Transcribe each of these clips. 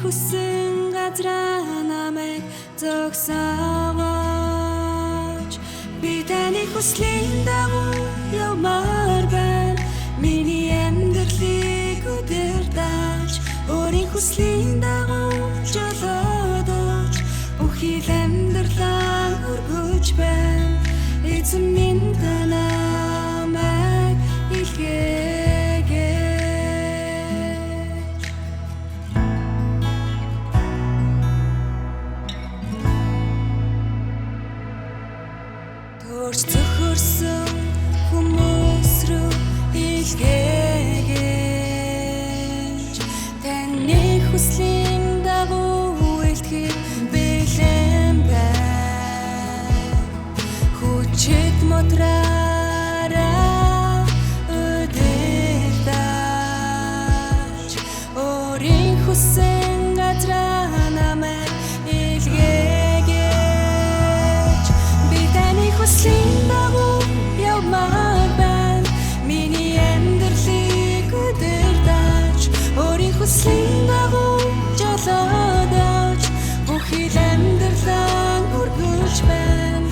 хүссэн газраа намайг зогсоож би таны хүслийн дагуу явмаар байна. Миний амьдралыг удирдах өөрийн хүслийн дагуу жолоодож бүхий л амьдралаа өргөж байна. Эзэн минь та намайг илгээгээч. Төрч зөхөрсөн хүмүүс рүү илгээгээч. Таны хүслийн дагуу илтгэх бэлэн байна. Хүчит мотраараа удирдах өөрийн хүссэн газраа намайг илгээгээч. Би таны хүслийн дагуу явмаар байна. Миний амьдралыг удирдах өөрийн хүслийн дагуу жолоодож бүхий л амьдралаа өргөж байна.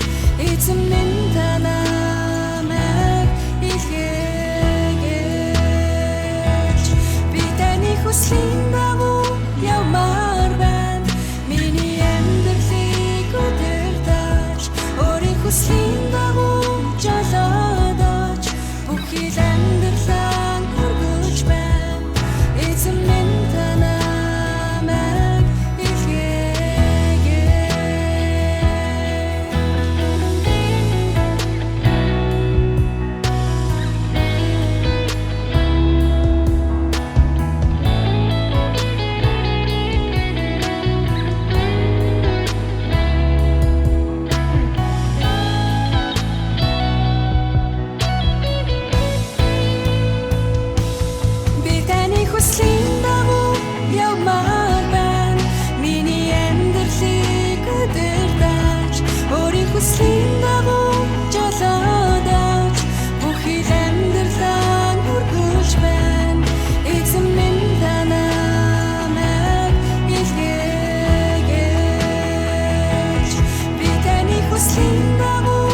Эзэн минь та намайг илгээгээч. Би таны хүслийн дагуу явмаар байна. Миний амьдралыг удирдах өөрийн хүслийн дагуу жолоодож бүхий л амьдралаа өргөж байна. Эзэн минь та намайг хүслийн дагуу явмаар байна. Миний амьдралыг удирдах өөрийн хүслийн дагуу жолоодож бүхий л амьдралаа өргөж байна. Эзэн минь та намайг илгээгээч. Би таны хүслийн дагуу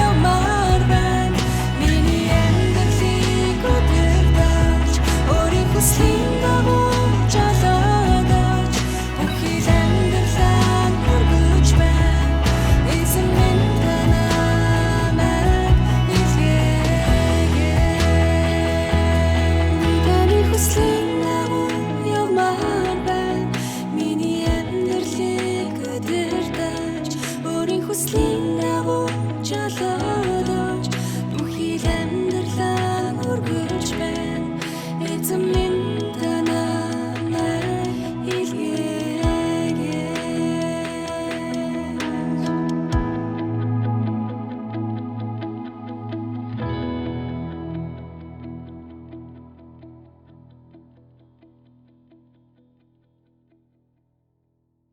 явмаар байна. Миний амьдралыг удирдах өөрийн хүслийн дагуу жолоодож бүхий л амьдралаа өргөж байна. Эзэн минь та намайг илгээгээч. Таны хүслийн дагуу явмаар байна. Миний амьдралыг удирдах өөрийн хүслийн дагуу жолоодож бүхий л амьдралаа өргөж байна. Эзэн минь